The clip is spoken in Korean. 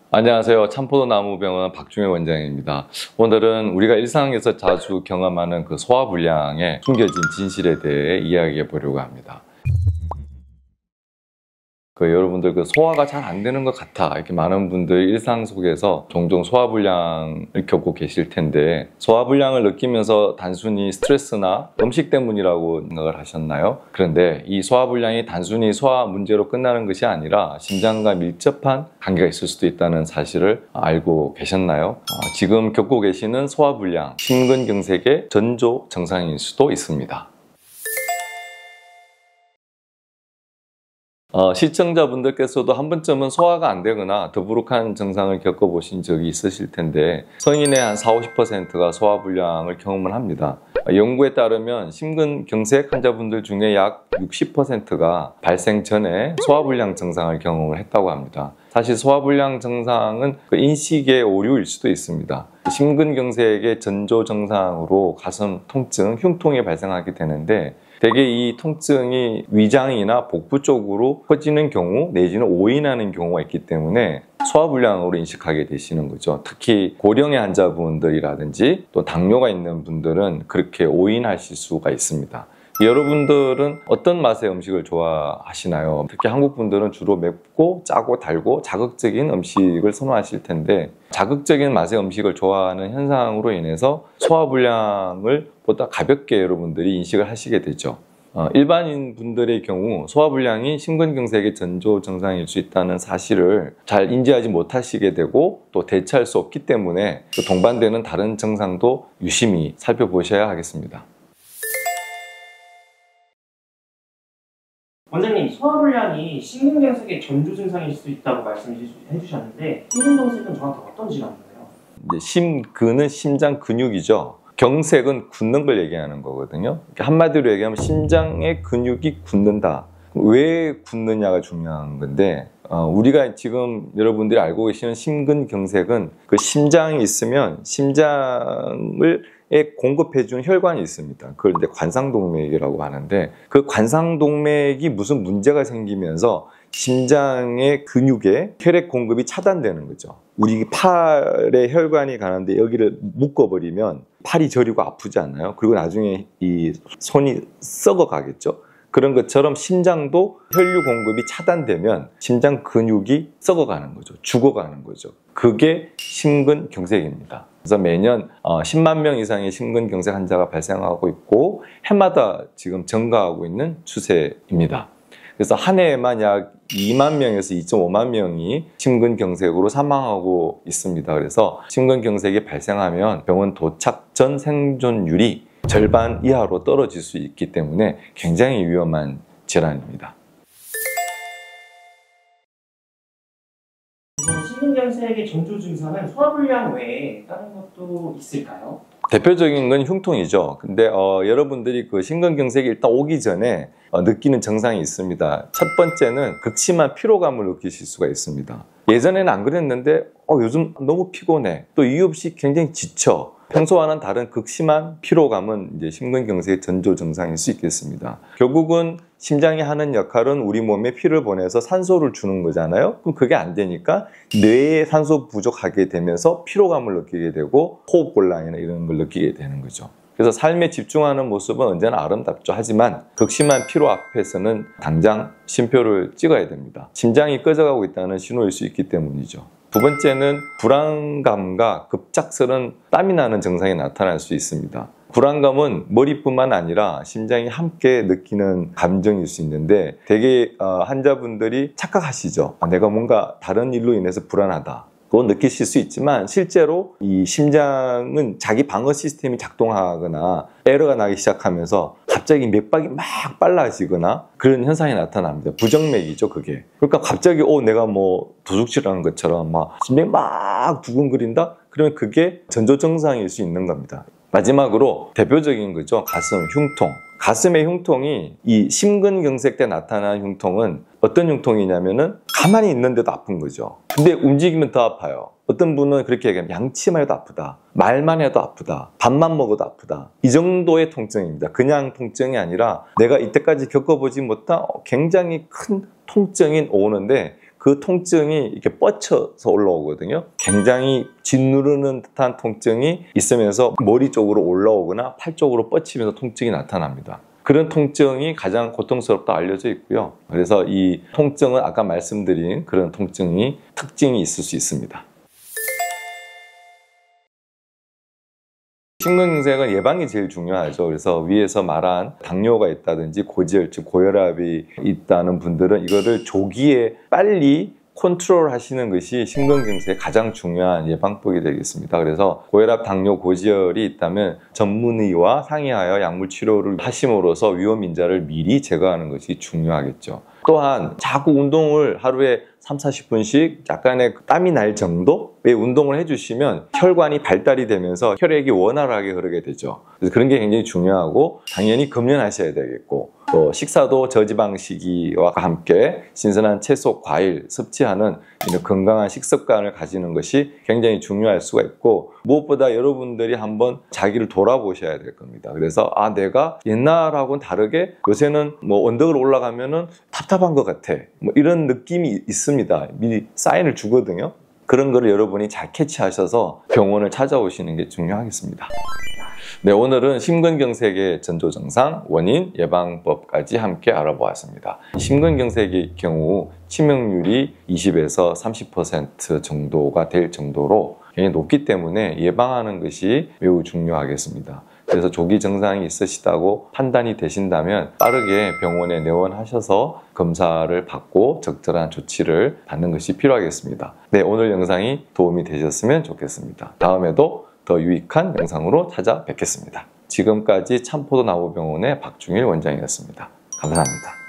안녕하세요. 참포도나무병원 박중혜 원장입니다. 오늘은 우리가 일상에서 자주 경험하는 그 소화불량의 숨겨진 진실에 대해 이야기해 보려고 합니다. 여러분들 소화가 잘 안 되는 것 같아, 이렇게 많은 분들 일상 속에서 종종 소화불량을 겪고 계실 텐데, 소화불량을 느끼면서 단순히 스트레스나 음식 때문이라고 생각을 하셨나요? 그런데 이 소화불량이 단순히 소화 문제로 끝나는 것이 아니라 심장과 밀접한 관계가 있을 수도 있다는 사실을 알고 계셨나요? 지금 겪고 계시는 소화불량, 심근경색의 전조 증상일 수도 있습니다. 시청자분들께서도 한 번쯤은 소화가 안 되거나 더부룩한 증상을 겪어보신 적이 있으실 텐데, 성인의 한 40~50%가 소화불량을 경험을 합니다. 연구에 따르면 심근경색 환자분들 중에 약 60%가 발생 전에 소화불량 증상을 경험을 했다고 합니다. 사실 소화불량 증상은 인식의 오류일 수도 있습니다. 심근경색의 전조 증상으로 가슴 통증, 흉통이 발생하게 되는데, 대개 이 통증이 위장이나 복부 쪽으로 퍼지는 경우 내지는 오인하는 경우가 있기 때문에 소화불량으로 인식하게 되시는 거죠. 특히 고령의 환자분들이라든지 또 당뇨가 있는 분들은 그렇게 오인하실 수가 있습니다. 여러분들은 어떤 맛의 음식을 좋아하시나요? 특히 한국 분들은 주로 맵고 짜고 달고 자극적인 음식을 선호하실 텐데, 자극적인 맛의 음식을 좋아하는 현상으로 인해서 소화불량을 보다 가볍게 여러분들이 인식을 하시게 되죠. 일반인 분들의 경우 소화불량이 심근경색의 전조 증상일 수 있다는 사실을 잘 인지하지 못하시게 되고 또 대처할 수 없기 때문에 동반되는 다른 증상도 유심히 살펴보셔야 하겠습니다. 원장님, 소화불량이 심근경색의 전조 증상일 수 있다고 말씀해 주셨는데, 심근경색은 정확히 어떤 질환인가요? 심근은 심장 근육이죠. 경색은 굳는 걸 얘기하는 거거든요. 한마디로 얘기하면 심장의 근육이 굳는다. 왜 굳느냐가 중요한 건데, 우리가 지금 여러분들이 알고 계시는 심근경색은 그 심장이 있으면 심장을 공급해주는 혈관이 있습니다. 그걸 이제 관상동맥이라고 하는데, 그 관상동맥이 무슨 문제가 생기면서 심장의 근육에 혈액 공급이 차단되는 거죠. 우리 팔에 혈관이 가는데 여기를 묶어버리면 팔이 저리고 아프지 않나요? 그리고 나중에 이 손이 썩어가겠죠. 그런 것처럼 심장도 혈류 공급이 차단되면 심장 근육이 썩어가는 거죠. 죽어가는 거죠. 그게 심근경색입니다. 그래서 매년 10만 명 이상의 심근경색 환자가 발생하고 있고 해마다 지금 증가하고 있는 추세입니다. 그래서 한 해에만 약 2만 명에서 2.5만 명이 심근경색으로 사망하고 있습니다. 그래서 심근경색이 발생하면 병원 도착 전 생존율이 절반 이하로 떨어질 수 있기 때문에 굉장히 위험한 질환입니다. 심근경색의 전조 증상은 소화불량 외에 다른 것도 있을까요? 대표적인 건 흉통이죠. 근데 여러분들이 심근경색이 일단 오기 전에 느끼는 증상이 있습니다. 첫 번째는 극심한 피로감을 느끼실 수가 있습니다. 예전에는 안 그랬는데 요즘 너무 피곤해. 또 이유 없이 굉장히 지쳐. 평소와는 다른 극심한 피로감은 이제 심근경색의 전조 증상일 수 있겠습니다. 결국은 심장이 하는 역할은 우리 몸에 피를 보내서 산소를 주는 거잖아요. 그럼 그게 안 되니까 뇌에 산소 부족하게 되면서 피로감을 느끼게 되고 호흡곤란이나 이런 걸 느끼게 되는 거죠. 그래서 삶에 집중하는 모습은 언제나 아름답죠. 하지만 극심한 피로 앞에서는 당장 쉼표를 찍어야 됩니다. 심장이 꺼져가고 있다는 신호일 수 있기 때문이죠. 두 번째는 불안감과 급작스런 땀이 나는 증상이 나타날 수 있습니다. 불안감은 머리뿐만 아니라 심장이 함께 느끼는 감정일 수 있는데, 대개 환자분들이 착각하시죠. 내가 뭔가 다른 일로 인해서 불안하다. 그거 느끼실 수 있지만 실제로 이 심장은 자기 방어 시스템이 작동하거나 에러가 나기 시작하면서 갑자기 맥박이 막 빨라지거나 그런 현상이 나타납니다. 부정맥이죠, 그게. 그러니까 갑자기 내가 도둑질하는 것처럼 막 심장이 막 두근거린다? 그러면 그게 전조 증상일 수 있는 겁니다. 마지막으로 대표적인 거죠. 가슴 흉통. 가슴의 흉통이 이 심근경색 때 나타나는 흉통은 어떤 흉통이냐면은 가만히 있는데도 아픈 거죠. 근데 움직이면 더 아파요. 어떤 분은 그렇게 얘기하면 양치만 해도 아프다. 말만 해도 아프다. 밥만 먹어도 아프다. 이 정도의 통증입니다. 그냥 통증이 아니라 내가 이때까지 겪어보지 못한 굉장히 큰 통증이 오는데, 그 그 통증이 이렇게 뻗쳐서 올라오거든요. 굉장히 짓누르는 듯한 통증이 있으면서 머리 쪽으로 올라오거나 팔 쪽으로 뻗치면서 통증이 나타납니다. 그런 통증이 가장 고통스럽다 알려져 있고요. 그래서 이 통증은 아까 말씀드린 그런 통증이 특징이 있을 수 있습니다. 심근경색은 예방이 제일 중요하죠. 그래서 위에서 말한 당뇨가 있다든지 고지혈, 즉 고혈압이 있다는 분들은 이거를 조기에 빨리 컨트롤 하시는 것이 심근경색의 가장 중요한 예방법이 되겠습니다. 그래서 고혈압, 당뇨, 고지혈이 있다면 전문의와 상의하여 약물 치료를 하심으로써 위험 인자를 미리 제거하는 것이 중요하겠죠. 또한 자꾸 운동을 하루에 30-40분씩 약간의 땀이 날 정도의 운동을 해주시면 혈관이 발달이 되면서 혈액이 원활하게 흐르게 되죠. 그래서 그런 게 굉장히 중요하고 당연히 금연하셔야 되겠고 또 식사도 저지방식이와 함께 신선한 채소, 과일 섭취하는 이런 건강한 식습관을 가지는 것이 굉장히 중요할 수가 있고 무엇보다 여러분들이 한번 자기를 돌아보셔야 될 겁니다. 그래서 내가 옛날하고는 다르게 요새는 뭐 언덕을 올라가면은 답답한 것 같아. 뭐 이런 느낌이 있습니다. 미리 사인을 주거든요. 그런 거를 여러분이 잘 캐치하셔서 병원을 찾아오시는 게 중요하겠습니다. 네, 오늘은 심근경색의 전조 증상, 원인, 예방법까지 함께 알아보았습니다. 심근경색의 경우 치명률이 20에서 30% 정도가 될 정도로 굉장히 높기 때문에 예방하는 것이 매우 중요하겠습니다. 그래서 조기 증상이 있으시다고 판단이 되신다면 빠르게 병원에 내원하셔서 검사를 받고 적절한 조치를 받는 것이 필요하겠습니다. 네, 오늘 영상이 도움이 되셨으면 좋겠습니다. 다음에도 더 유익한 영상으로 찾아뵙겠습니다. 지금까지 참포도나무병원의 박중일 원장이었습니다. 감사합니다.